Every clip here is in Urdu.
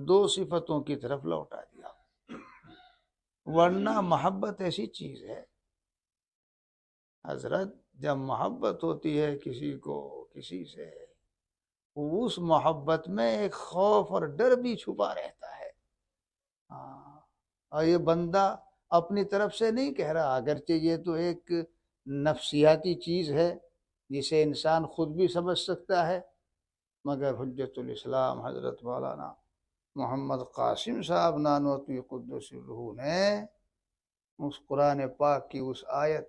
دو صفتوں کی طرف لوٹا دیا، ورنہ محبت ایسی چیز ہے حضرت، جب محبت ہوتی ہے کسی کو کسی سے، اس محبت میں ایک خوف اور ڈر بھی چھپا رہتا ہے۔ ہاں، اور یہ بندہ اپنی طرف سے نہیں کہہ رہا، اگرچہ یہ تو ایک نفسیاتی چیز ہے جسے انسان خود بھی سمجھ سکتا ہے، مگر حجت الاسلام حضرت مولانا محمد قاسم صاحب نانوتوی قدس الروح نے اس قرآن پاک کی اس آیت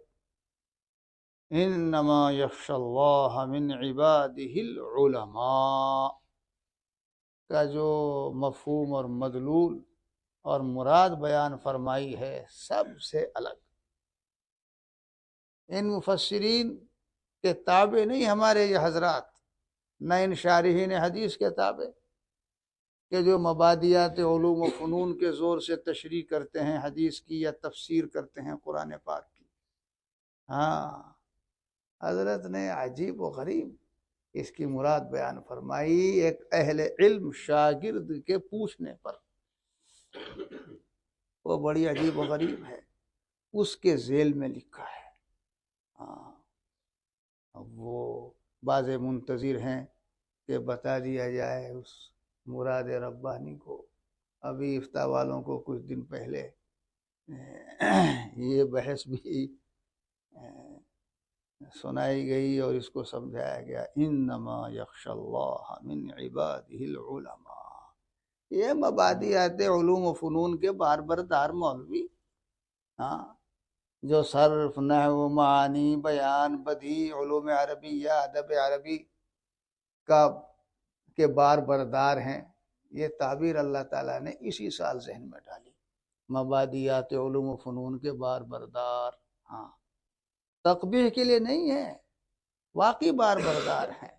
انما یخشی اللہ من عبادہ العلماء کا جو مفہوم اور مدلول اور مراد بیان فرمائی ہے، سب سے الگ۔ ان مفسرین کے تابع نہیں ہمارے یہ حضرات، نہ ان شارحین حدیث کے تابع کہ جو مبادیات علوم و فنون کے زور سے تشریح کرتے ہیں حدیث کی یا تفسیر کرتے ہیں قرآن پاک کی۔ ہاں، حضرت نے عجیب و غریب اس کی مراد بیان فرمائی ایک اہل علم شاگرد کے پوچھنے پر، وہ بڑی عجیب و غریب ہے، اس کے ذیل میں لکھا ہے۔ ہاں، اب وہ بعض منتظر ہیں کہ بتا دیا جائے اس مراد ربانی کو۔ ابھی افتاء والوں کو کچھ دن پہلے یہ بحث بھی سنائی گئی اور اس کو سمجھایا گیا، انما یخشی اللہ من عبادہ العلماء۔ یہ مبادیات علوم و فنون کے بار بردار مولوی، ہاں، جو صرف، نحو، معانی، بیان، بدیع، علوم عربیہ، ادب عربی کے بار بردار ہیں، یہ تعبیر اللہ تعالیٰ نے اسی سال ذہن میں ڈالی، مبادیات علوم و فنون کے بار بردار۔ ہاں، تقبیح کے لیے نہیں ہے، واقعی بار بردار ہیں،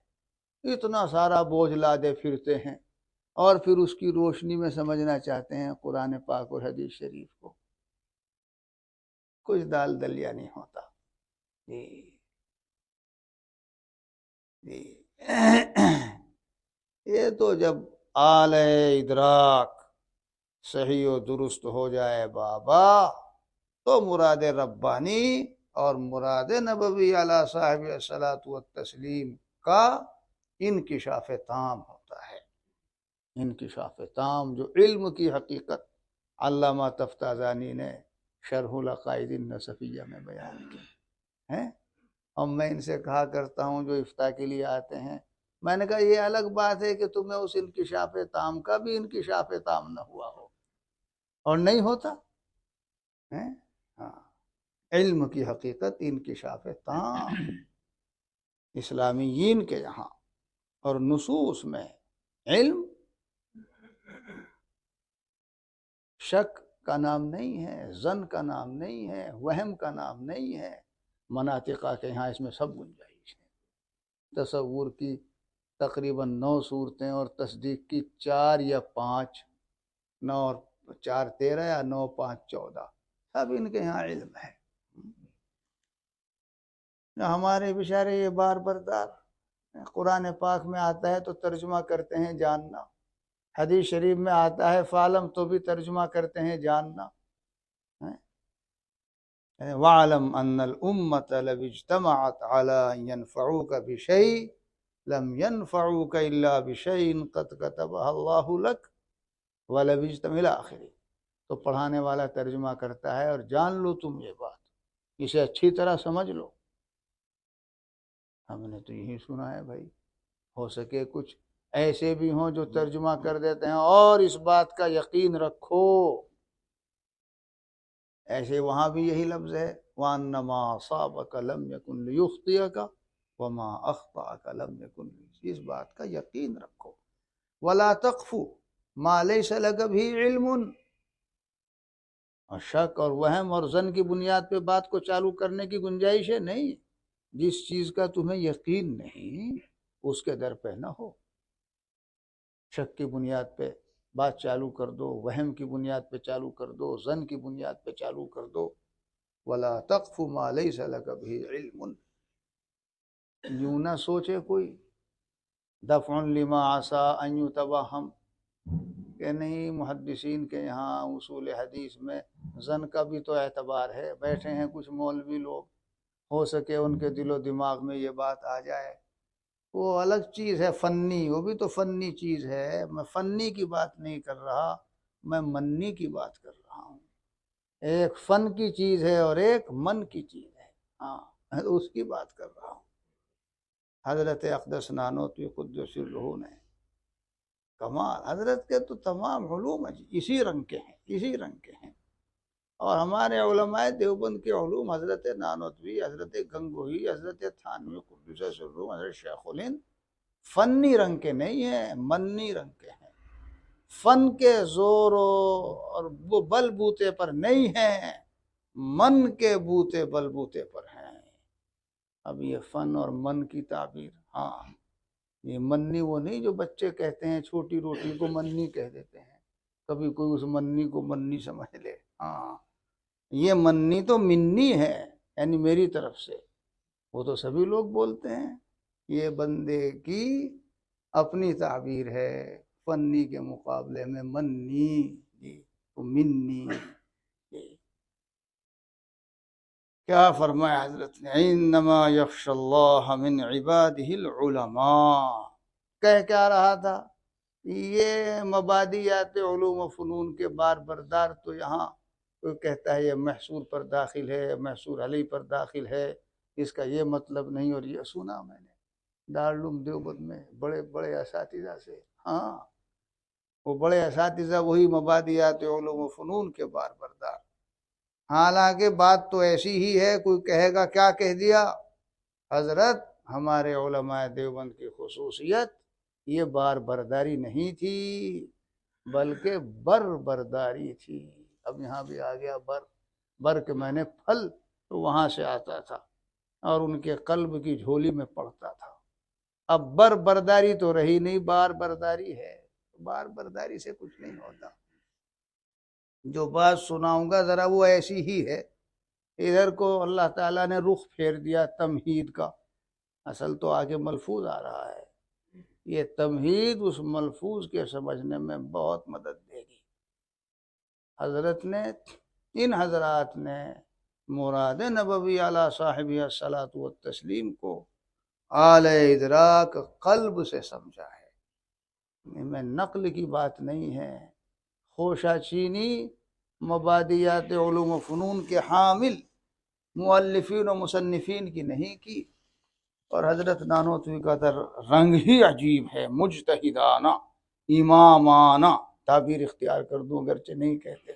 اتنا سارا بوجھ لادے پھرتے ہیں اور پھر اس کی روشنی میں سمجھنا چاہتے ہیں قرآن پاک اور حدیث شریف کو، کچھ دال دلیا نہیں ہوتا۔ جی جی یہ تو جب آل ادراک صحیح و درست ہو جائے بابا، تو مراد ربانی اور مراد نبوی علی صاحب الصلاۃ والتسلیم کا انکشاف تام ہوتا ہے، انکشاف تام، جو علم کی حقیقت علامہ تفتازانی نے شرح العقائد النصفیہ میں بیان کی ہے۔ اور میں ان سے کہا کرتا ہوں جو افتاء کے لیے آتے ہیں، میں نے کہا یہ الگ بات ہے کہ تمہیں اس انکشاف تام کا بھی انکشاف تام نہ ہوا ہو، اور نہیں ہوتا ہے۔ ہاں، علم کی حقیقت انکشاف تام اسلامیین کے یہاں اور نصوص میں علم شک کا نام نہیں ہے، ظن کا نام نہیں ہے، وہم کا نام نہیں ہے۔ مناطقہ کے یہاں اس میں سب گنجائش ہے۔ تصور کی تقریباً 9 صورتیں اور تصدیق کی 4 یا 5، 9 اور 4 13 یا 9 5 14، سب ان کے یہاں علم ہے۔ ہمارے بیچارے یہ بار بردار، قرآن پاک میں آتا ہے تو ترجمہ کرتے ہیں جاننا، حدیث شریف میں آتا ہے فعلم تو بھی ترجمہ کرتے ہیں جاننا۔ وَعْلَمْ أَنَّ الْأُمَّةَ لَوِ اجْتَمَعَتْ عَلَىٰ أَن يَنفَعُوكَ بِشَيْءٍ لَمْ يَنفَعُوكَ إِلَّا بِشَيْءٍ قَدْ كَتَبَهُ اللَّهُ لَكَ وَلَوِ اجْتَمَعُوا إِلَىٰ آخِرِهِ۔ تو پڑھانے والا ترجمہ کرتا ہے، اور جان لو تم یہ بات، اسے اچھی طرح سمجھ لو۔ ہم نے تو یہی سنا ہے بھائی، ہو سکے کچھ ایسے بھی ہوں جو ترجمہ کر دیتے ہیں اور اس بات کا یقین رکھو، ایسے وہاں بھی یہی لفظ ہے، وَأَنَّمَا أَصَابَكَ لَمْ يَكُنْ لِيُخْطِئَكَ وَمَا أَخْطَأَكَ لَمْ يَكُنْ لِيُصِيبَكَ۔ اس بات کا یقین رکھو، وَلَا تَقْفُ مَا لَيْسَ لَكَ بِهِ عِلْمٌ۔ اور شک اور وہم اور ظن کی بنیاد پہ بات کو چالو کرنے کی گنجائش ہے نہیں۔ جس چیز کا تمہیں یقین نہیں اس کے در پہ نہ ہو، شک کی بنیاد پہ بات چالو کر دو، وہم کی بنیاد پہ چالو کر دو، ظن کی بنیاد پہ چالو کر دو۔ وَلَا تَقْفُ مَا لَيْسَ لَكَ بِهِ عِلْمٌ۔ یوں نہ سوچے کوئی، دفع لما عسى ان يتوہم، کہ نہیں محدثین کے یہاں اصول حدیث میں زن کا بھی تو اعتبار ہے، بیٹھے ہیں کچھ مولوی لوگ، ہو سکے ان کے دل و دماغ میں یہ بات آ جائے، وہ الگ چیز ہے فنی، وہ بھی تو فنی چیز ہے، میں فنی کی بات نہیں کر رہا، میں منی کی بات کر رہا ہوں۔ ایک فن کی چیز ہے اور ایک من کی چیز ہے، ہاں اس کی بات کر رہا ہوں۔ حضرت اقدس نانوتوی قدس الروح نے کمال، حضرت کے تو تمام علوم اسی رنگ کے ہیں، اسی رنگ کے ہیں، اور ہمارے علماء دیوبند کے علوم حضرت نانوتوی، حضرت گنگوہی، حضرت تھانوی قدس الروح، حضرت شیخ الہند فنی رنگ کے نہیں ہیں، منی رنگ کے ہیں، فن کے زور اور وہ بل بوتے پر نہیں ہیں، من کے بوتے بل بوتے پر ہیں۔ اب یہ فن اور من کی تعبیر، ہاں یہ منی وہ نہیں جو بچے کہتے ہیں، چھوٹی روٹی کو منی کہہ دیتے ہیں، کبھی کوئی اس منی کو منی سمجھ لے، ہاں یہ منی تو منی ہے، یعنی میری طرف سے، وہ تو سبھی لوگ بولتے ہیں، یہ بندے کی اپنی تعبیر ہے، فنی کے مقابلے میں منی، جی تو منی، جی کیا فرمایا حضرت نے، انما یخشی اللہ من عبادہ العلماء، کہہ کیا رہا تھا، یہ مبادیات علوم و فنون کے بار بردار تو یہاں کوئی کہتا ہے یہ محصور پر داخل ہے، محصور علی پر داخل ہے، اس کا یہ مطلب نہیں، اور یہ سنا میں نے دارالعلوم دیوبند میں بڑے بڑے اساتذہ سے، ہاں وہ بڑے اساتذہ وہی مبادیات علوم و فنون کے بار بردار، حالانکہ بات تو ایسی ہی ہے، کوئی کہے گا کیا کہہ دیا حضرت، ہمارے علماء دیوبند کی خصوصیت یہ بار برداری نہیں تھی بلکہ بر برداری تھی، اب یہاں بھی آ گیا بر کے میں نے پھل تو وہاں سے آتا تھا اور ان کے قلب کی جھولی میں پڑتا تھا، اب بر برداری تو رہی نہیں، بار برداری ہے، بار برداری سے کچھ نہیں ہوتا، جو بات سناؤں گا ذرا وہ ایسی ہی ہے، ادھر کو اللہ تعالیٰ نے رخ پھیر دیا تمہید کا، اصل تو آگے ملفوظ آ رہا ہے، یہ تمہید اس ملفوظ کے سمجھنے میں بہت مدد دے گی۔ حضرت نے، ان حضرات نے مراد نبوی علی صاحبہ الصلاۃ والتسلیم کو اعلی ادراک قلب سے سمجھا ہے، میں نقل کی بات نہیں ہے، خوشہ چینی مبادیات علوم و فنون کے حامل مؤلفین و مصنفین کی نہیں کی، اور حضرت نانوتوی کا در رنگ ہی عجیب ہے، مجتہدانہ امامانہ تعبیر اختیار کر دوں اگرچہ نہیں کہتے،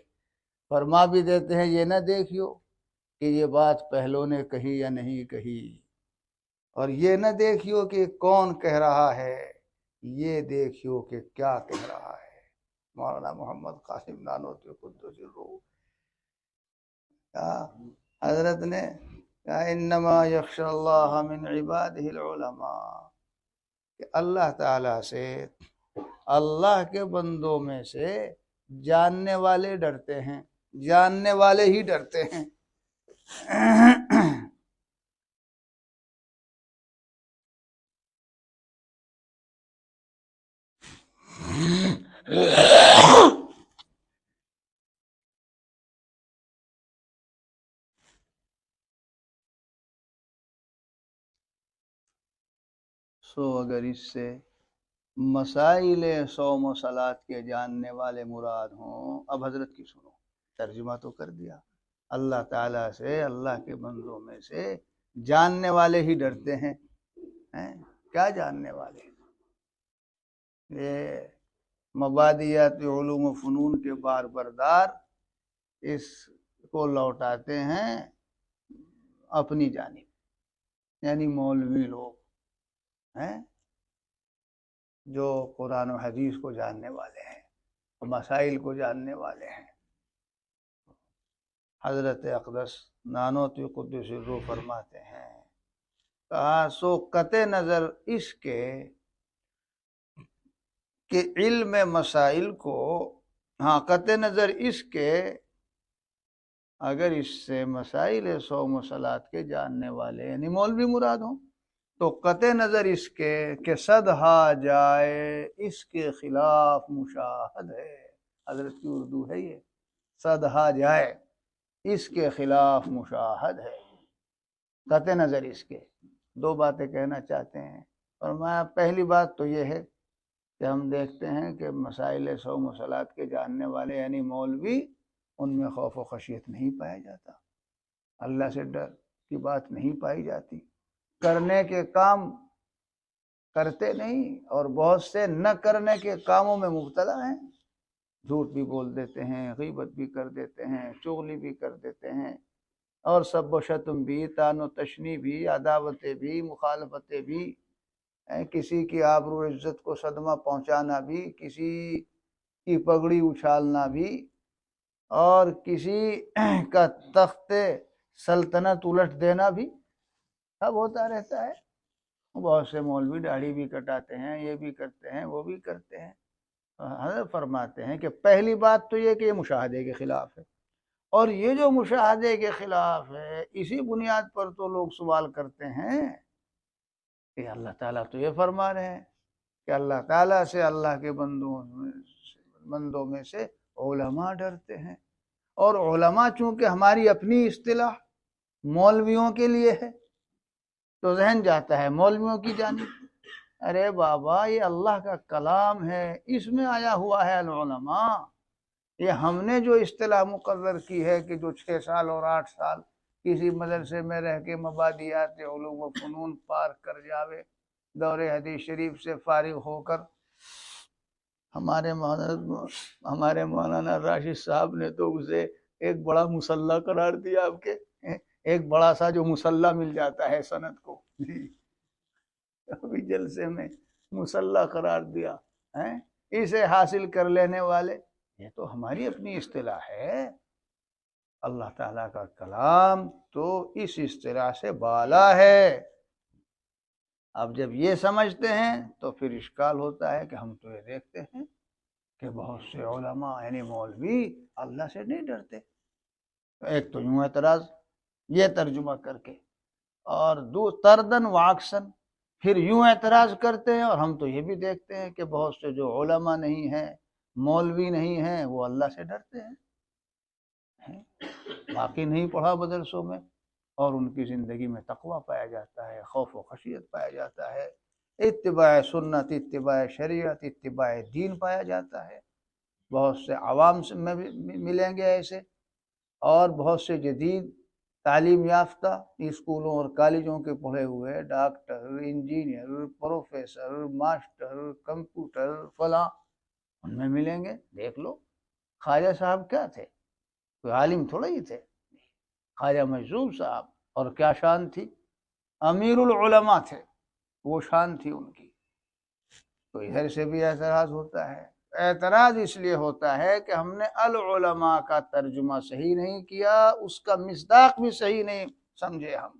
فرما بھی دیتے ہیں یہ نہ دیکھیو کہ یہ بات پہلوں نے کہی یا نہیں کہی، اور یہ نہ دیکھیو کہ کون کہہ رہا ہے، یہ دیکھیو کہ کیا کہہ رہا ہے، مولانا محمد قاسم نانوتوی قدس الروح، حضرت نے انما یخشی اللہ من عبادہ العلماء، کہ اللہ تعالیٰ سے، اللہ کے بندوں میں سے جاننے والے ڈرتے ہیں، جاننے والے ہی ڈرتے ہیں، سو اگر اس سے مسائل صوم و صلات کے جاننے والے مراد ہوں، اب حضرت کی سنو، ترجمہ تو کر دیا، اللہ تعالیٰ سے، اللہ کے بندوں میں سے جاننے والے ہی ڈرتے ہیں، کیا جاننے والے، یہ مبادیات علوم و فنون کے بار بردار اس کو لوٹاتے ہیں اپنی جانب، یعنی مولوی لوگ ہیں جو قرآن و حدیث کو جاننے والے ہیں، مسائل کو جاننے والے ہیں۔ حضرت اقدس نانوتوی قدس الروح فرماتے ہیں، کہا سو قطع نظر اس کے کہ علم مسائل کو، ہاں قطع نظر اس کے اگر اس سے مسائل صوم و صلات کے جاننے والے یعنی مولوی مراد ہوں، تو قطع نظر اس کے کہ صدہا جائے اس کے خلاف مشاہد ہے. حضرت کی اردو ہے یہ، صدہا جائے اس کے خلاف مشاہد ہے. قطع نظر اس کے دو باتیں کہنا چاہتے ہیں. اور میں پہلی بات تو یہ ہے کہ ہم دیکھتے ہیں کہ مسائل سو مسلات کے جاننے والے یعنی مولوی، ان میں خوف و خشیت نہیں پایا جاتا، اللہ سے ڈر کی بات نہیں پائی جاتی، کرنے کے کام کرتے نہیں، اور بہت سے نہ کرنے کے کاموں میں مبتلا ہیں. جھوٹ بھی بول دیتے ہیں، غیبت بھی کر دیتے ہیں، چغلی بھی کر دیتے ہیں، اور سب و شتم بھی، طعن و تشنیع بھی، عداوتیں بھی، مخالفتیں بھی، کسی کی آبرو عزت کو صدمہ پہنچانا بھی، کسی کی پگڑی اچھالنا بھی، اور کسی کا تخت سلطنت الٹ دینا بھی سب ہوتا رہتا ہے. بہت سے مولوی داڑھی بھی کٹاتے ہیں، یہ بھی کرتے ہیں، وہ بھی کرتے ہیں. حضرت فرماتے ہیں کہ پہلی بات تو یہ کہ یہ مشاہدے کے خلاف ہے، اور یہ جو مشاہدے کے خلاف ہے اسی بنیاد پر تو لوگ سوال کرتے ہیں کہ اللہ تعالیٰ تو یہ فرما رہے ہیں کہ اللہ تعالیٰ سے اللہ کے بندوں میں سے علماء ڈرتے ہیں. اور علماء چونکہ ہماری اپنی اصطلاح مولویوں کے لیے ہے تو ذہن جاتا ہے مولویوں کی جانب. ارے بابا یہ اللہ کا کلام ہے، اس میں آیا ہوا ہے العلماء. یہ ہم نے جو اصطلاح مقرر کی ہے کہ جو 6 سال اور 8 سال کسی مدرسے میں رہ کے مبادیات علوم و فنون پار کر جاوے، دور حدیث شریف سے فارغ ہو کر. ہمارے مولانا راشد صاحب نے تو اسے ایک بڑا مسلح قرار دیا. آپ کے ایک بڑا سا جو مسلح مل جاتا ہے سند کو، ابھی جلسے میں مسلح قرار دیا. اسے حاصل کر لینے والے، یہ تو ہماری اپنی اصطلاح ہے. اللہ تعالیٰ کا کلام تو اس اصطلاح سے بالا ہے. اب جب یہ سمجھتے ہیں تو پھر اشکال ہوتا ہے کہ ہم تو یہ دیکھتے ہیں کہ بہت سے علماء یعنی مولوی اللہ سے نہیں ڈرتے. ایک تو یوں اعتراض یہ ترجمہ کر کے، اور تردن واکسن پھر یوں اعتراض کرتے ہیں. اور ہم تو یہ بھی دیکھتے ہیں کہ بہت سے جو علماء نہیں ہیں، مولوی نہیں ہیں، وہ اللہ سے ڈرتے ہیں، باقی نہیں پڑھا مدرسوں میں، اور ان کی زندگی میں تقویٰ پایا جاتا ہے، خوف و خشیت پایا جاتا ہے، اتباع سنت، اتباع شریعت، اتباع دین پایا جاتا ہے. بہت سے عوام میں بھی ملیں گے ایسے، اور بہت سے جدید تعلیم یافتہ اسکولوں اور کالجوں کے پڑھے ہوئے doctor, engineer, professor, master, computer فلاں، ان میں ملیں گے. دیکھ لو خواجہ صاحب کیا تھے، کوئی عالم تھوڑا ہی تھے. خواجہ مجذوب صاحب، اور کیا شان تھی، امیر العلماء تھے، وہ شان تھی ان کی. تو ادھر سے بھی اعتراض ہوتا ہے. اعتراض اس لیے ہوتا ہے کہ ہم نے العلماء کا ترجمہ صحیح نہیں کیا، اس کا مصداق بھی صحیح نہیں سمجھے. ہم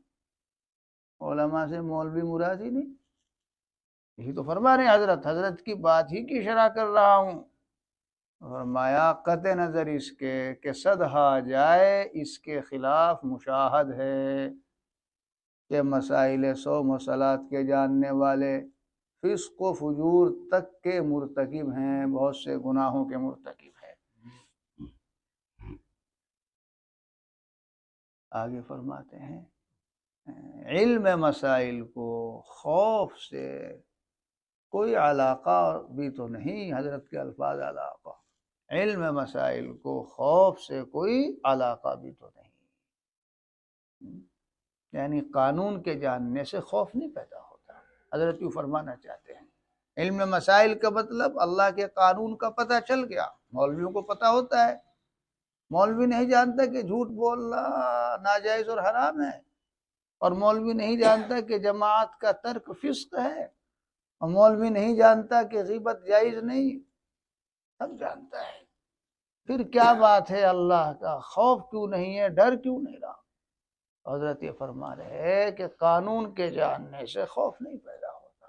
علماء سے مولوی مراد ہی نہیں، یہی تو فرما رہے ہیں. حضرت کی بات ہی کی شرح کر رہا ہوں. فرمایا قطع نظر اس کے کہ صدہا جائے اس کے خلاف مشاہد ہے کہ مسائل سو مسلات کے جاننے والے فسق و فجور تک کے مرتکب ہیں، بہت سے گناہوں کے مرتکب ہیں. آگے فرماتے ہیں علم مسائل کو خوف سے کوئی علاقہ بھی تو نہیں. حضرت کے الفاظ علاقہ، علم مسائل کو خوف سے کوئی علاقہ بھی تو نہیں. یعنی قانون کے جاننے سے خوف نہیں پیدا ہوتا. حضرت یوں فرمانا چاہتے ہیں علم مسائل کا مطلب اللہ کے قانون کا پتہ چل گیا. مولویوں کو پتہ ہوتا ہے، مولوی نہیں جانتا کہ جھوٹ بولنا ناجائز اور حرام ہے، اور مولوی نہیں جانتا کہ جماعت کا ترک فسق ہے، اور مولوی نہیں جانتا کہ غیبت جائز نہیں. سب جانتا ہے. پھر کیا بات ہے اللہ کا خوف کیوں نہیں ہے، ڈر کیوں نہیں رہا؟ حضرت یہ فرما رہے ہیں کہ قانون کے جاننے سے خوف نہیں پیدا ہوتا.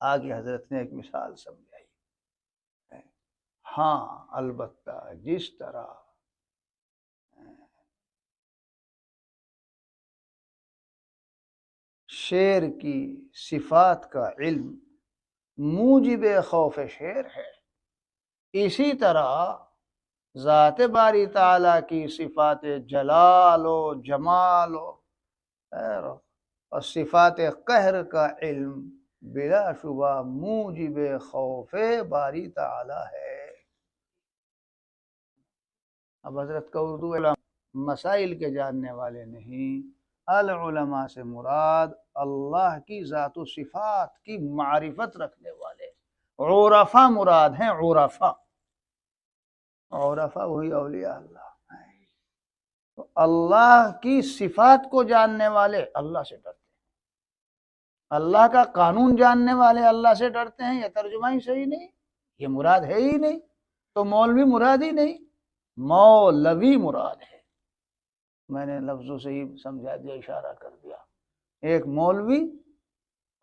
آگے حضرت نے ایک مثال سمجھائی. ہاں البتہ جس طرح شیر کی صفات کا علم موجب خوف شیر ہے، اسی طرح ذات باری تعالیٰ کی صفات جلال و جمال اور صفات قہر کا علم بلا شبہ موجب خوف باری تعالیٰ ہے۔ اب حضرت کا اردو مسائل کے جاننے والے نہیں، العلماء سے مراد اللہ کی ذات و صفات کی معرفت رکھنے والے عرفا مراد ہیں، عرفا عرفا وہی اولیاء اللہ ہیں۔ تو اللہ کی صفات کو جاننے والے اللہ سے ڈرتے ہیں، اللہ کا قانون جاننے والے اللہ سے ڈرتے ہیں۔ یہ ترجمہ ہی صحیح نہیں، یہ مراد ہے ہی نہیں، تو مولوی مراد ہی نہیں، مولوی مراد ہے۔ میں نے لفظوں سے ہی سمجھا دیا، اشارہ کر دیا، ایک مولوی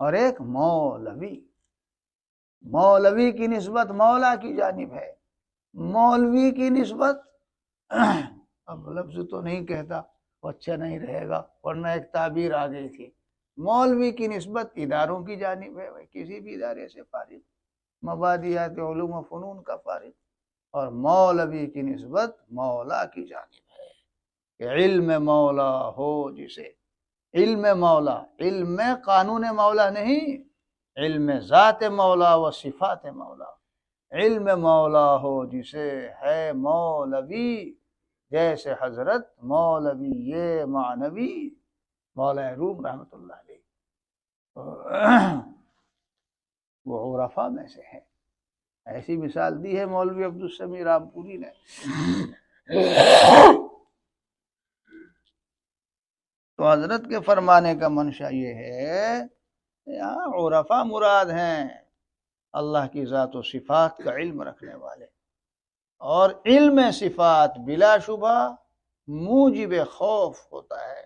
اور ایک مولوی۔ مولوی کی نسبت مولا کی جانب ہے، مولوی کی نسبت اب لفظ تو نہیں کہتا، وہ اچھا نہیں رہے گا، ورنہ ایک تعبیر آ گئی تھی، مولوی کی نسبت اداروں کی جانب ہے، کسی بھی ادارے سے فارغ، مبادیات علوم و فنون کا فارغ، اور مولوی کی نسبت مولا کی جانب ہے کہ علم مولا ہو، جسے علم مولا، علم قانون مولا نہیں، علم ذات مولا و صفات مولا، علم مولا ہو جسے ہے مولوی، جیسے حضرت مولوی معنوی مولا روم رحمۃ اللہ علیہ وہ عرفا میں سے ہے۔ ایسی مثال دی ہے مولوی عبدالسمیع رامپوری نے۔ تو حضرت کے فرمانے کا منشا یہ ہے، یہاں عرفا مراد ہیں اللہ کی ذات و صفات کا علم رکھنے والے، اور علم صفات بلا شبہ موجب خوف ہوتا ہے۔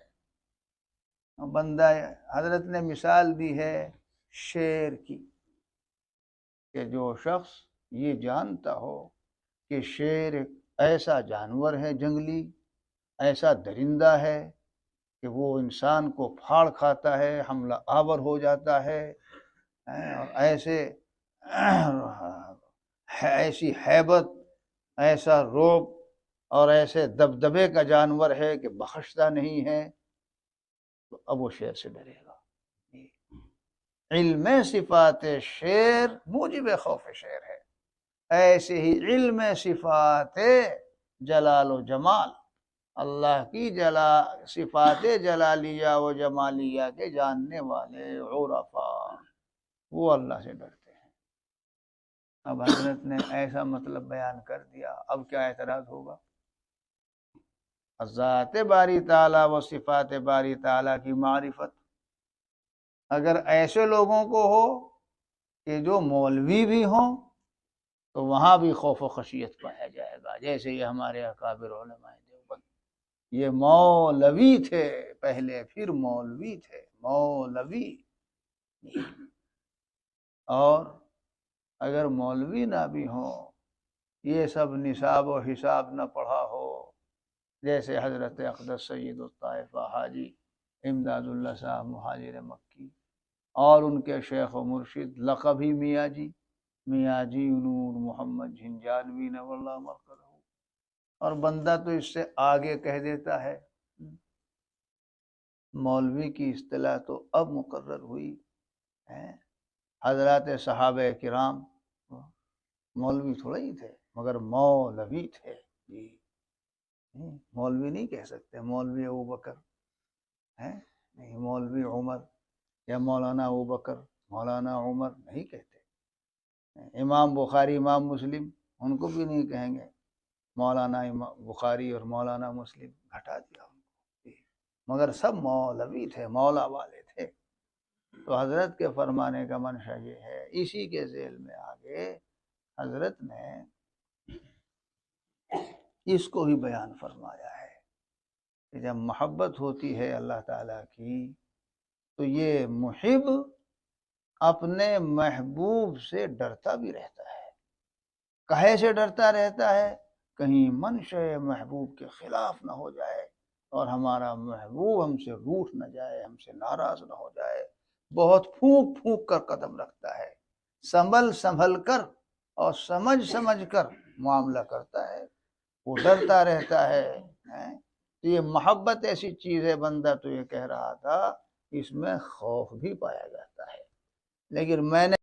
بندہ، حضرت نے مثال دی ہے شیر کی، کہ جو شخص یہ جانتا ہو کہ شیر ایسا جانور ہے جنگلی، ایسا درندہ ہے کہ وہ انسان کو پھاڑ کھاتا ہے، حملہ آور ہو جاتا ہے، اور ایسی ہیبت، ایسا رعب اور ایسے دبدبے کا جانور ہے کہ بخشتا نہیں ہے، تو اب وہ شیر سے ڈرے گا۔ علم صفات شیر موجب خوف شیر ہے، ایسے ہی علم صفات جلال و جمال، اللہ کی صفات جلالیہ و جمالیہ کے جاننے والے عرفا، وہ اللہ سے ڈرتے ہیں۔ اب حضرت نے ایسا مطلب بیان کر دیا، اب کیا اعتراض ہوگا؟ ذات باری تعالیٰ و صفات باری تعالیٰ کی معرفت اگر ایسے لوگوں کو ہو کہ جو مولوی بھی ہوں، تو وہاں بھی خوف و خشیت پایا جائے گا، جیسے یہ ہمارے اکابر علماء دیوبند، یہ مولوی تھے پہلے، پھر مولوی تھے، مولوی۔ اور اگر مولوی نہ بھی ہوں، یہ سب نصاب و حساب نہ پڑھا ہو، جیسے حضرت اقدس سید الطائفہ حاجی امداد اللہ صاحب مہاجر مکی، اور ان کے شیخ و مرشد لقب ہی میاں جی نور محمد جھنجانوی نور اللہ مرکزہ، اور بندہ تو اس سے آگے کہہ دیتا ہے۔ مولوی کی اصطلاح تو اب مقرر ہوئی ہے، حضرات صحابہ کرام مولوی تھوڑا ہی تھے، مگر مولوی تھے، جی مولوی نہیں کہہ سکتے مولوی ابوبکر ہے، نہیں مولوی عمر یا مولانا ابوبکر مولانا عمر نہیں کہتے۔ امام بخاری امام مسلم ان کو بھی نہیں کہیں گے مولانا بخاری اور مولانا مسلم، گھٹا دیا ان کو، مگر سب مولوی تھے، مولا والے تھے۔ تو حضرت کے فرمانے کا منشا یہ ہے، اسی کے ذیل میں آگے حضرت نے اس کو ہی بیان فرمایا ہے کہ جب محبت ہوتی ہے اللہ تعالیٰ کی، تو یہ محب اپنے محبوب سے ڈرتا بھی رہتا ہے۔ کہے سے ڈرتا رہتا ہے؟ کہیں منشأ محبوب کے خلاف نہ ہو جائے، اور ہمارا محبوب ہم سے روٹھ نہ جائے، ہم سے ناراض نہ ہو جائے، بہت پھونک پھونک کر قدم رکھتا ہے، سنبھل سنبھل کر اور سمجھ سمجھ کر معاملہ کرتا ہے، وہ ڈرتا رہتا ہے۔ تو یہ محبت ایسی چیز ہے، بندہ تو یہ کہہ رہا تھا اس میں خوف بھی پایا جاتا ہے، لیکن میں نے